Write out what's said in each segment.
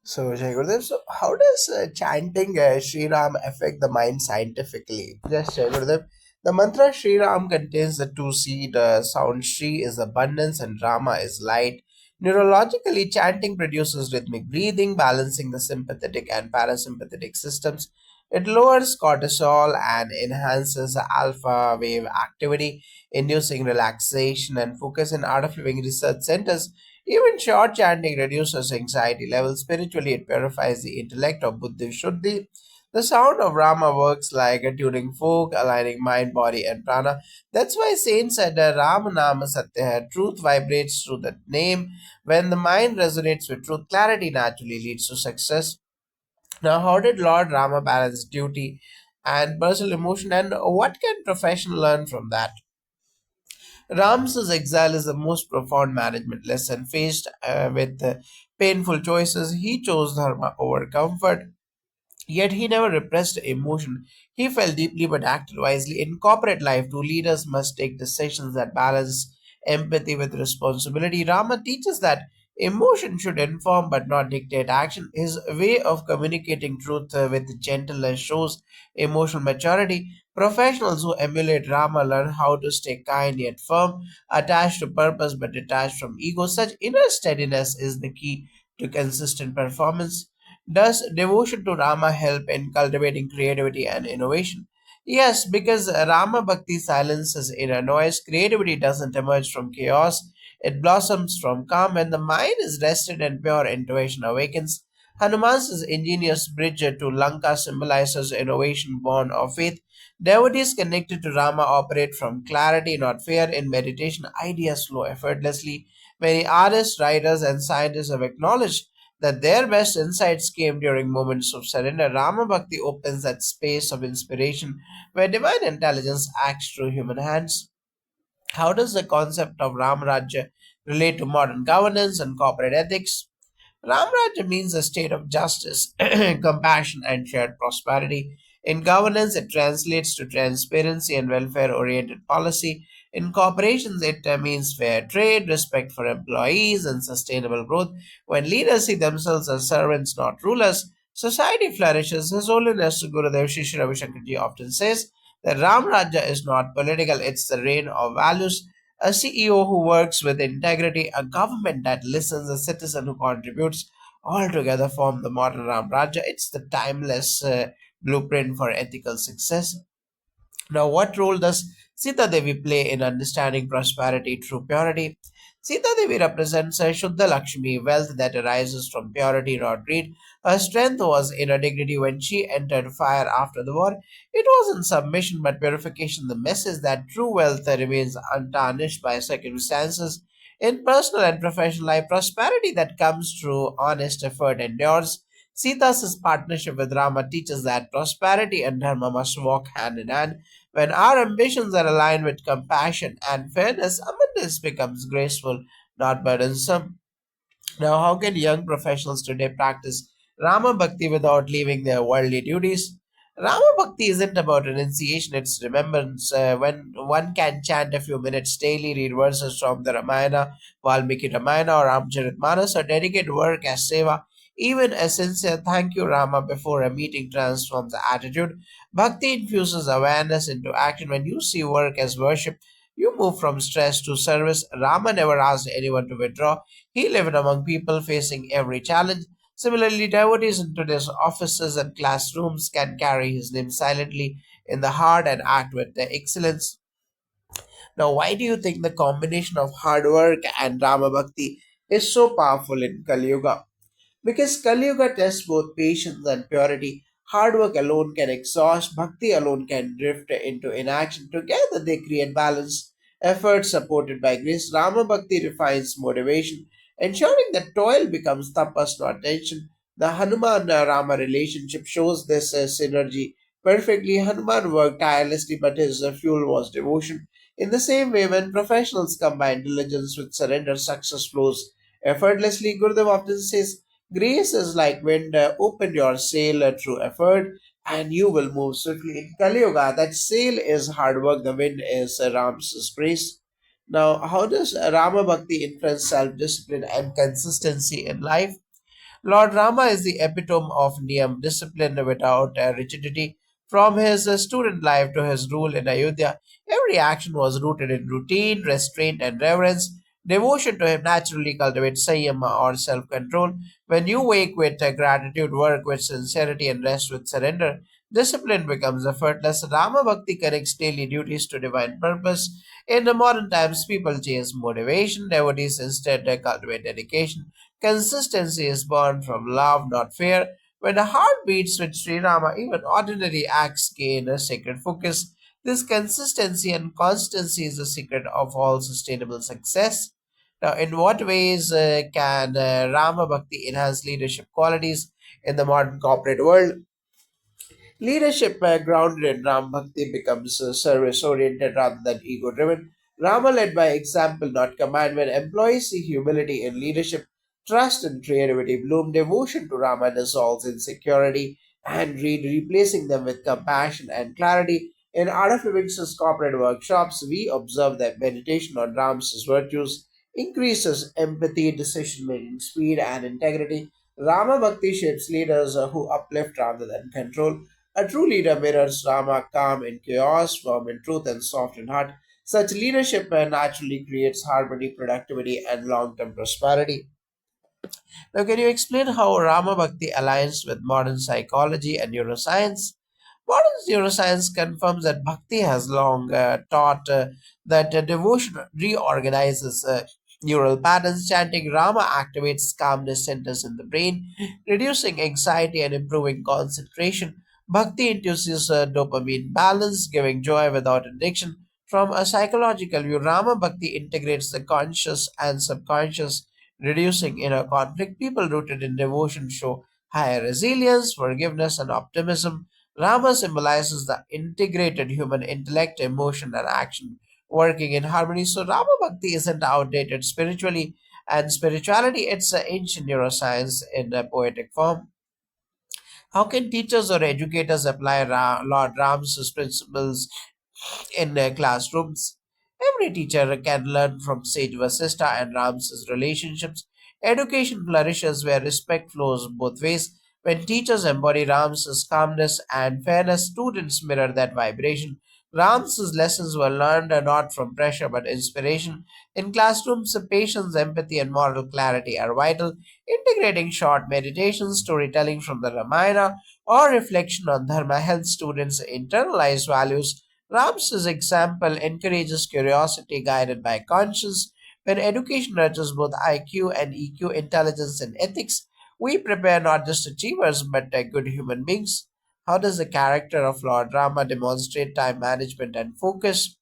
So, Jai Gurudev, so how does chanting Sri Ram affect the mind scientifically? Yes, Jai Gurudev. The mantra Sri Ram contains the two seed sound. Sri is abundance and Rama is light. Neurologically, chanting produces rhythmic breathing, balancing the sympathetic and parasympathetic systems. It lowers cortisol and enhances the alpha wave activity, inducing relaxation and focus in art of living research centers. Even short chanting reduces anxiety levels. Spiritually, it purifies the intellect of Buddhi Shuddhi. The sound of Rama works like a tuning fork, aligning mind, body, and prana. That's why saints said Rama Nama Satya hai. Truth vibrates through the name. When the mind resonates with truth, clarity naturally leads to success. Now, how did Lord Rama balance duty and personal emotion, and what can profession learn from that? Ram's exile is the most profound management lesson. Faced with painful choices, he chose dharma over comfort. Yet he never repressed emotion. He felt deeply but acted wisely. In corporate life, two leaders must take decisions that balance empathy with responsibility. Rama teaches that emotion should inform but not dictate action. His way of communicating truth with gentleness shows emotional maturity. Professionals who emulate Rama learn how to stay kind yet firm, attached to purpose but detached from ego. Such inner steadiness is the key to consistent performance. Does devotion to Rama help in cultivating creativity and innovation? Yes, because Rama Bhakti silences inner noise. Creativity doesn't emerge from chaos, it blossoms from calm. When the mind is rested and pure, intuition awakens. Hanuman's ingenious bridge to Lanka symbolizes innovation born of faith. Devotees connected to Rama operate from clarity, not fear. In meditation, ideas flow effortlessly. Many artists, writers, and scientists have acknowledged that their best insights came during moments of surrender. Rama Bhakti opens that space of inspiration where divine intelligence acts through human hands. How does the concept of Ram Rajya relate to modern governance and corporate ethics? Ramrajya means a state of justice, compassion, and shared prosperity. In governance, it translates to transparency and welfare oriented policy. In corporations, it means fair trade, respect for employees, and sustainable growth. When leaders see themselves as servants, not rulers, society flourishes. His Holiness Gurudev Shri Ravi Shankarji often says that Ramrajya is not political, it's the reign of values. A CEO who works with integrity, a government that listens, a citizen who contributes, all together form the modern Ram Raja. It's the timeless blueprint for ethical success. Now, what role does Sita Devi play in understanding prosperity through purity? Sita Devi represents a Shuddha Lakshmi, wealth that arises from purity, not greed. Her strength was in her dignity when she entered fire after the war. It wasn't submission but purification, the message that true wealth remains untarnished by circumstances. In personal and professional life, prosperity that comes through honest effort endures. Sita's partnership with Rama teaches that prosperity and dharma must walk hand in hand. When our ambitions are aligned with compassion and fairness, abundance becomes graceful, not burdensome. Now, how can young professionals today practice Rama Bhakti without leaving their worldly duties? Rama Bhakti isn't about renunciation, it's remembrance. When one can chant a few minutes daily, read verses from the Ramayana, Valmiki Ramayana, or Ramcharitmanas, or dedicate work as seva, even a sincere thank you Rama before a meeting transforms the attitude. Bhakti infuses awareness into action. When you see work as worship, you move from stress to service. Rama never asked anyone to withdraw. He lived among people facing every challenge. Similarly, devotees in today's offices and classrooms can carry his name silently in the heart and act with the excellence. Now, why do you think the combination of hard work and Rama Bhakti is so powerful in Kali Yuga? Because Kali Yuga tests both patience and purity. Hard work alone can exhaust, bhakti alone can drift into inaction. Together they create balance. Effort supported by grace. Rama Bhakti refines motivation, ensuring that toil becomes tapas, not tension. The Hanuman Rama relationship shows this synergy perfectly. Hanuman worked tirelessly, but his fuel was devotion. In the same way, when professionals combine diligence with surrender, success flows effortlessly. Gurudev often says, grace is like wind, open your sail through effort and you will move swiftly. In Kali Yuga, that sail is hard work, the wind is Ram's grace. Now, how does Rama Bhakti influence self discipline and consistency in life? Lord Rama is the epitome of Niyam, discipline without rigidity. From his student life to his rule in Ayodhya, every action was rooted in routine, restraint, and reverence. Devotion to him naturally cultivates Sanyama or self control. When you wake with gratitude, work with sincerity, and rest with surrender, discipline becomes effortless. Rama Bhakti connects daily duties to divine purpose. In the modern times, people chase motivation, devotees instead cultivate dedication. Consistency is born from love, not fear. When the heart beats with Sri Rama, even ordinary acts gain a sacred focus. This consistency and constancy is the secret of all sustainable success. Now, in what ways can Rama Bhakti enhance leadership qualities in the modern corporate world? Leadership grounded in Ram Bhakti becomes service oriented rather than ego driven. Rama led by example, not command. When employees see humility in leadership, trust and creativity bloom. Devotion to Rama dissolves insecurity and replacing them with compassion and clarity. In Art of Livingstone's corporate workshops, we observe that meditation on Ram's virtues increases empathy, decision making speed, and integrity. Rama Bhakti shapes leaders who uplift rather than control. A true leader mirrors Rama, calm in chaos, firm in truth, and soft in heart. Such leadership naturally creates harmony, productivity, and long term prosperity. Now, can you explain how Rama Bhakti aligns with modern psychology and neuroscience? Modern neuroscience confirms that Bhakti has long taught that devotion reorganizes neural patterns. Chanting Rama activates calmness centers in the brain, reducing anxiety and improving concentration. Bhakti induces dopamine balance, giving joy without addiction. From a psychological view, Rama Bhakti integrates the conscious and subconscious, reducing inner conflict. People rooted in devotion show higher resilience, forgiveness, and optimism. Rama symbolizes the integrated human intellect, emotion, and action working in harmony. So, Rama Bhakti isn't outdated spiritually, and spirituality, it's an ancient neuroscience in a poetic form. How can teachers or educators apply Lord Ram's principles in classrooms? Every teacher can learn from Sage Vasista and Ram's relationships. Education flourishes where respect flows both ways. When teachers embody Ram's calmness and fairness, students mirror that vibration. Ram's lessons were learned not from pressure but inspiration. In classrooms, patience, empathy, and moral clarity are vital. Integrating short meditations, storytelling from the Ramayana, or reflection on Dharma helps students internalize values. Ram's example encourages curiosity guided by conscience. When education nurtures both IQ and EQ, intelligence and ethics, we prepare not just achievers but good human beings. How does the character of Lord Rama demonstrate time management and focus?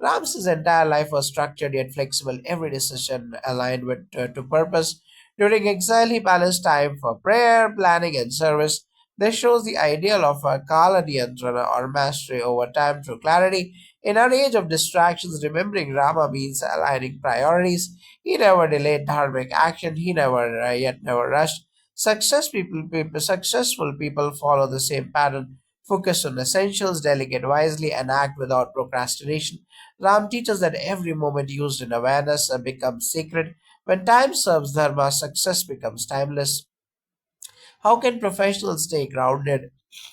Ram's entire life was structured yet flexible, every decision aligned with to purpose. During exile, he balanced time for prayer, planning, and service. This shows the ideal of a Kala Niyantrana or mastery over time through clarity. In our age of distractions, remembering Rama means aligning priorities. He never delayed dharmic action. He never yet never rushed. Successful people follow the same pattern. Focus on essentials, delegate wisely, and act without procrastination. Ram teaches that every moment used in awareness becomes sacred. When time serves dharma, success becomes timeless. How can professionals stay grounded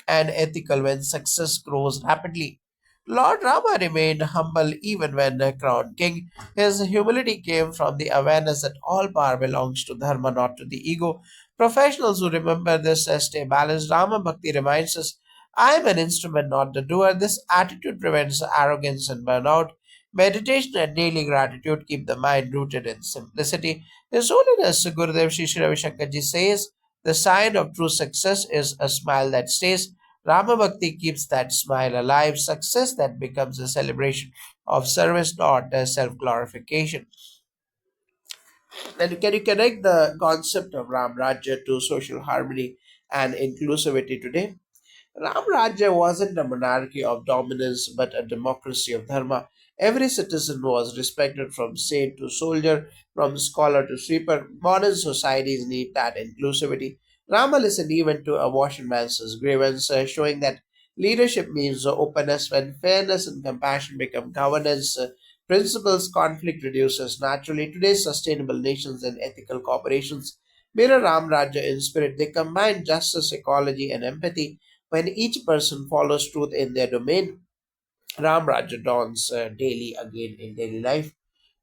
and ethical when success grows rapidly? Lord Rama remained humble even when crowned king. His humility came from the awareness that all power belongs to Dharma, not to the ego. Professionals who remember this stay balanced. Rama Bhakti reminds us, I am an instrument, not the doer. This attitude prevents arrogance and burnout. Meditation and daily gratitude keep the mind rooted in simplicity. His Holiness Gurudev Shri Shri Ravi Shankarji says, the sign of true success is a smile that stays. Rama Bhakti keeps that smile alive, success that becomes a celebration of service, not a self glorification. And can you connect the concept of Ram Rajya to social harmony and inclusivity today? Ram Rajya wasn't a monarchy of dominance but a democracy of dharma. Every citizen was respected from saint to soldier, from scholar to sweeper. Modern societies need that inclusivity. Rama listened even to a washerman's grievance, showing that leadership means openness. When fairness and compassion become governance principles, conflict reduces naturally. Today's sustainable nations and ethical corporations mirror Ram Raja in spirit. They combine justice, ecology, and empathy. When each person follows truth in their domain, Ram Raja dawns daily again in daily life.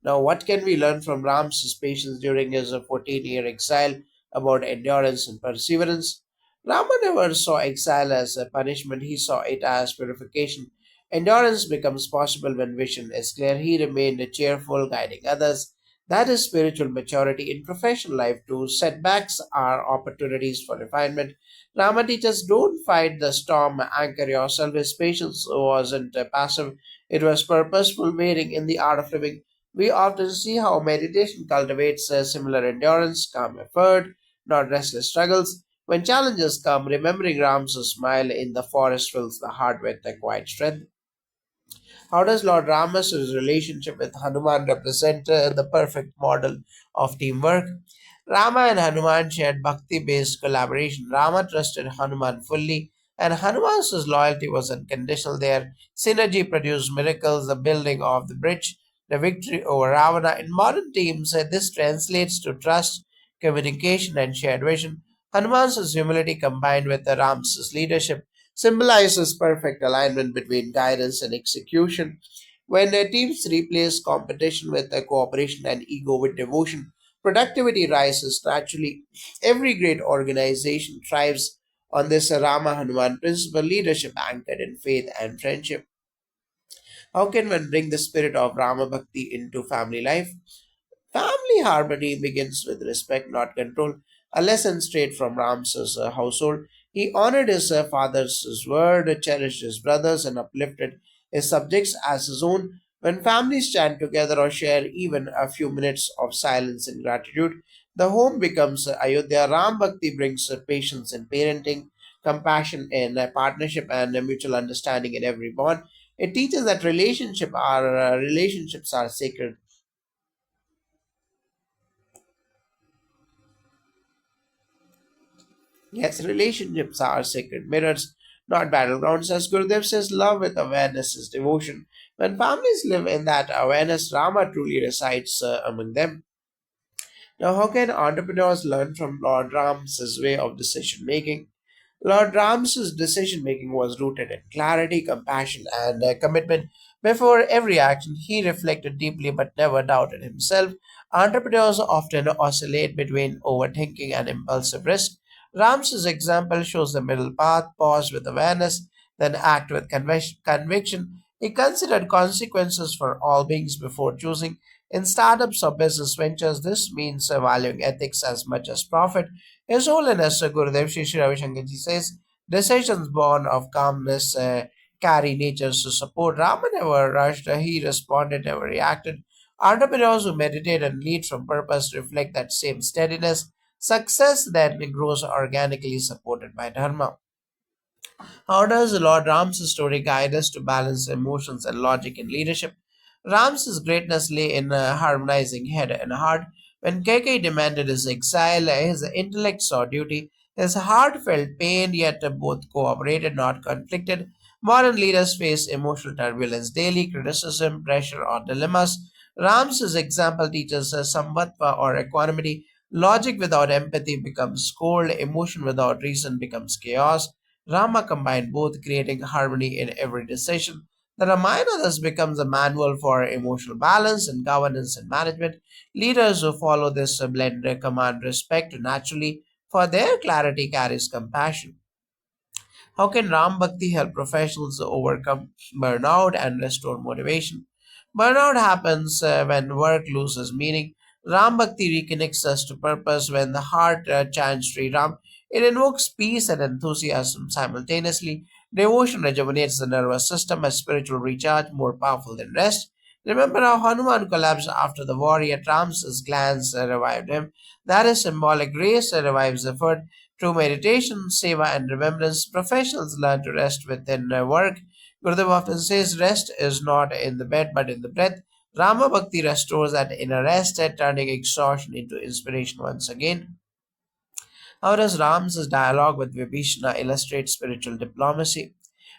Now, what can we learn from Ram's patience during his 14-year exile about endurance and perseverance? Rama never saw exile as a punishment, he saw it as purification. Endurance becomes possible when vision is clear. He remained cheerful, guiding others. That is spiritual maturity in professional life too. Setbacks are opportunities for refinement. Rama teaches don't fight the storm, anchor yourself. His patience wasn't passive, it was purposeful, waiting in the art of living. We often see how meditation cultivates a similar endurance, calm effort, not restless struggles. When challenges come, remembering Ram's smile in the forest fills the heart with a quiet strength. How does Lord Rama's relationship with Hanuman represent the perfect model of teamwork? Rama and Hanuman shared bhakti based collaboration. Rama trusted Hanuman fully, and Hanuman's loyalty was unconditional. Their synergy produced miracles, the building of the bridge, the victory over Ravana. In modern teams, this translates to trust, communication, and shared vision. Hanuman's humility combined with Ram's leadership symbolizes perfect alignment between guidance and execution. When teams replace competition with cooperation and ego with devotion, productivity rises naturally. Every great organization thrives on this Rama Hanuman principle, leadership anchored in faith and friendship. How can one bring the spirit of Rama Bhakti into family life? Family harmony begins with respect, not control. A lesson straight from Ram's household. He honored his father's word, cherished his brothers, and uplifted his subjects as his own. When families stand together or share even a few minutes of silence and gratitude, the home becomes Ayodhya. Ram Bhakti brings patience in parenting, compassion in partnership, and mutual understanding in every bond. It teaches that relationships are sacred. Yes, relationships are sacred mirrors, not battlegrounds. As Gurudev says, love with awareness is devotion. When families live in that awareness, Rama truly resides among them. Now, how can entrepreneurs learn from Lord Ram's way of decision making? Lord Ram's decision making was rooted in clarity, compassion, and commitment. Before every action, he reflected deeply but never doubted himself. Entrepreneurs often oscillate between overthinking and impulsive risk. Ram's example shows the middle path: pause with awareness, then act with conviction. He considered consequences for all beings before choosing. In startups or business ventures, this means valuing ethics as much as profit. His Holiness Gurudev Sri Sri Ravi Shankarji says, decisions born of calmness carry nature's support. Rama never rushed, he responded, never reacted. Entrepreneurs who meditate and lead from purpose reflect that same steadiness. Success then grows organically, supported by Dharma. How does Lord Ram's story guide us to balance emotions and logic in leadership? Ram's greatness lay in harmonizing head and heart. When Keikei demanded his exile, his intellect saw duty. His heart felt pain, yet both cooperated, not conflicted. Modern leaders face emotional turbulence daily, criticism, pressure, or dilemmas. Ram's example teaches us samvatva or equanimity. Logic without empathy becomes cold, emotion without reason becomes chaos. Rama combined both, creating harmony in every decision. The Ramayana thus becomes a manual for emotional balance and governance and management. Leaders who follow this blend command respect naturally, for their clarity carries compassion. How can Ram Bhakti help professionals overcome burnout and restore motivation? Burnout happens when work loses meaning. Ram Bhakti reconnects us to purpose when the heart chants Sri Ram. It invokes peace and enthusiasm simultaneously. Devotion rejuvenates the nervous system, a spiritual recharge more powerful than rest. Remember how Hanuman collapsed after the war, yet Ram's glance revived him. That is symbolic. Grace revives effort. Through meditation, seva, and remembrance, professionals learn to rest within their work. Gurudev often says rest is not in the bed but in the breath. Rama Bhakti restores that inner rest, turning exhaustion into inspiration once again. How does Ram's dialogue with Vibhishana illustrate spiritual diplomacy?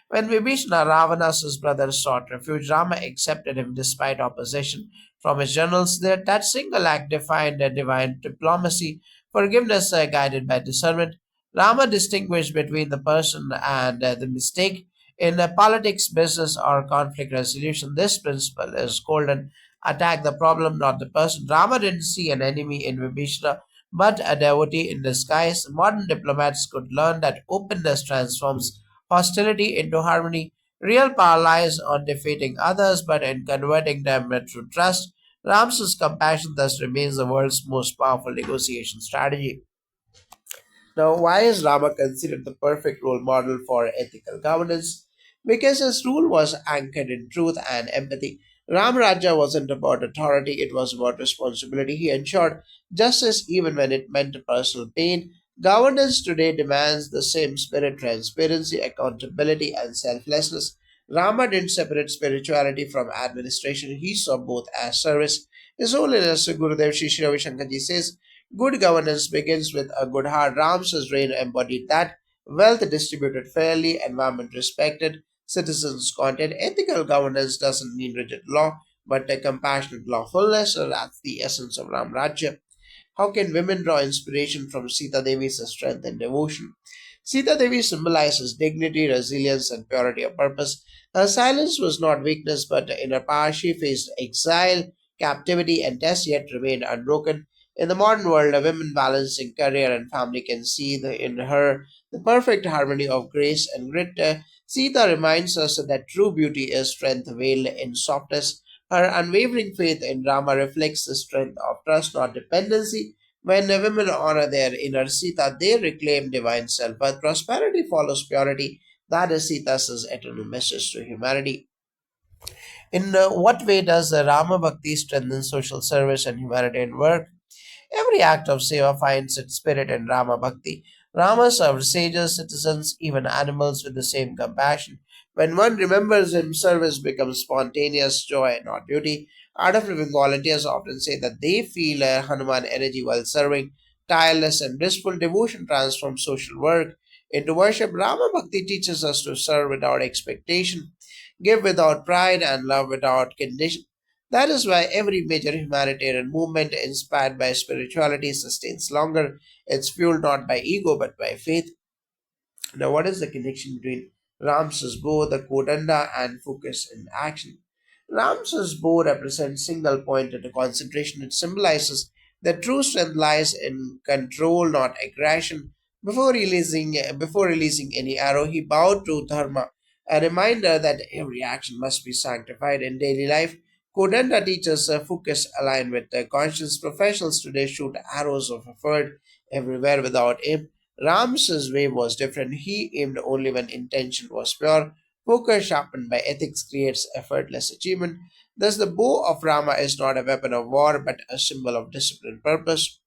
When Vibhishana, Ravana's brother, sought refuge, Rama accepted him despite opposition from his generals. That single act defined a divine diplomacy. forgiveness guided by discernment. Rama distinguished between the person and the mistake. In politics, business, or conflict resolution, this principle is golden. Attack the problem, not the person. Rama didn't see an enemy in Vibhishana, but a devotee in disguise. Modern diplomats could learn that openness transforms hostility into harmony. Real power lies on defeating others, but in converting them through trust. Ram's compassion thus remains the world's most powerful negotiation strategy. Now, why is Rama considered the perfect role model for ethical governance? Because his rule was anchored in truth and empathy. Ram Raja wasn't about authority, it was about responsibility. He ensured justice even when it meant personal pain. Governance today demands the same spirit: transparency, accountability, and selflessness. Rama didn't separate spirituality from administration, he saw both as service. His Holiness Gurudev Shri Shri Ravi Shankarji says, good governance begins with a good heart. Ram's reign embodied that: wealth distributed fairly, environment respected, citizens content. Ethical governance doesn't mean rigid law, but a compassionate lawfulness. So that's the essence of Ram Rajya. How can women draw inspiration from Sita Devi's strength and devotion? Sita Devi symbolizes dignity, resilience, and purity of purpose. Her silence was not weakness, but inner power. She faced exile, captivity, and death, yet remained unbroken. In the modern world, a woman balancing career and family can see in her the perfect harmony of grace and grit. Sita reminds us that true beauty is strength veiled in softness. Her unwavering faith in Rama reflects the strength of trust, not dependency. When women honor their inner Sita, they reclaim divine self. But prosperity follows purity. That is Sita's eternal message to humanity. In what way does Rama Bhakti strengthen social service and humanitarian work? Every act of seva finds its spirit in Rama Bhakti. Rama served sages, citizens, even animals with the same compassion. When one remembers him, service becomes spontaneous joy, not duty. Art of Living volunteers often say that they feel a Hanuman energy while serving. Tireless and blissful devotion transforms social work into worship. Rama Bhakti teaches us to serve without expectation, give without pride, and love without condition. That is why every major humanitarian movement inspired by spirituality sustains longer. It's fueled not by ego but by faith. Now, what is the connection between Ram's bow, the Kodanda, and focus in action? Ram's bow represents single pointed concentration. It symbolizes that true strength lies in control, not aggression. Before releasing any arrow, he bowed to Dharma, a reminder that every action must be sanctified in daily life. Kodanda teaches focus aligned with the conscience. Professionals today shoot arrows of effort everywhere without aim. Ram's way was different. He aimed only when intention was pure. Focus sharpened by ethics creates effortless achievement. Thus, the bow of Rama is not a weapon of war but a symbol of disciplined purpose.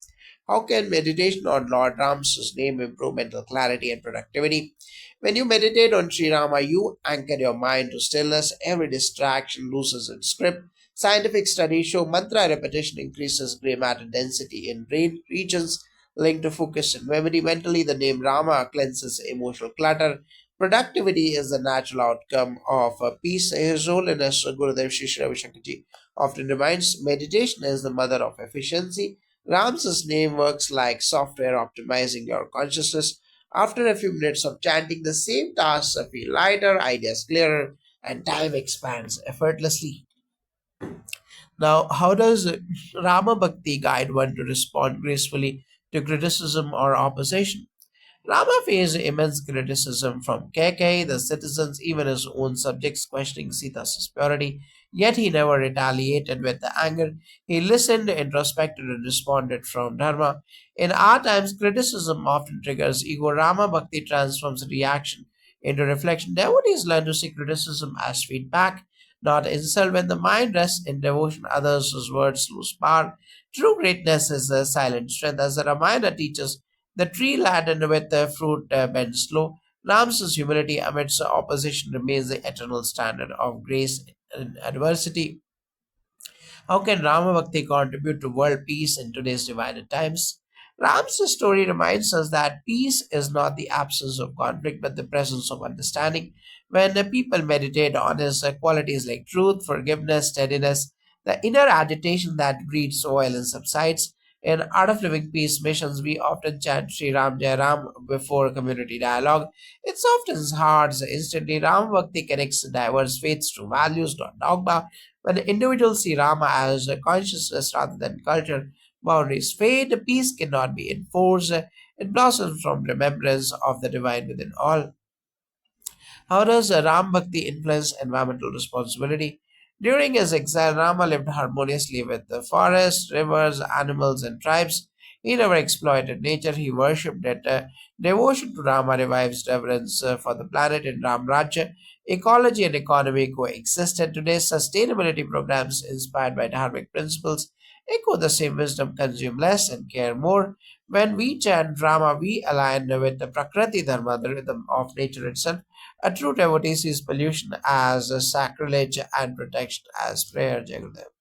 How can meditation on Lord Ram's name improve mental clarity and productivity? When you meditate on Sri Rama, you anchor your mind to stillness. Every distraction loses its grip. Scientific studies show mantra repetition increases gray matter density in brain regions linked to focus and memory. Mentally, the name Rama cleanses emotional clutter. Productivity is the natural outcome of peace. His Holiness Gurudev Shri Shri Ravi Shankarji often reminds meditation is the mother of efficiency. Ram's name works like software optimizing your consciousness. After a few minutes of chanting, the same tasks feel lighter, ideas clearer, and time expands effortlessly. Now, how does Rama Bhakti guide one to respond gracefully to criticism or opposition? Rama faced immense criticism from Kekai, the citizens, even his own subjects questioning Sita's purity. Yet he never retaliated with anger. He listened, introspected, and responded from Dharma. In our times, criticism often triggers ego. Rama Bhakti transforms reaction into reflection. Devotees learn to see criticism as feedback, not insult. When the mind rests in devotion, others' words lose power. True greatness is a silent strength. As the Ramayana teaches, the tree laden with the fruit bends slow. Ram's humility amidst opposition remains the eternal standard of grace in adversity. How can Rama Bhakti contribute to world peace in today's divided times? Ram's story reminds us that peace is not the absence of conflict but the presence of understanding. When the people meditate on his qualities like truth, forgiveness, steadiness, the inner agitation that breeds violence subsides. In Art of Living Peace missions, we often chant Sri Ram Jai Ram before community dialogue. It softens hearts instantly. Ram Bhakti connects diverse faiths to values, not dogma. When individuals see Rama as a consciousness rather than culture, boundaries fade, peace cannot be enforced. It blossoms from remembrance of the divine within all. How does Ram Bhakti influence environmental responsibility? During his exile, Rama lived harmoniously with the forests, rivers, animals, and tribes. He never exploited nature, he worshipped it. Devotion to Rama revives reverence for the planet in Ram Rajya. Ecology and economy coexisted. Today's sustainability programs, inspired by dharmic principles, echo the same wisdom: consume less and care more. When we chant Rama, we align with the Prakriti Dharma, the rhythm of nature itself. A true devotee sees pollution as a sacrilege and protection as prayer, Jagudev.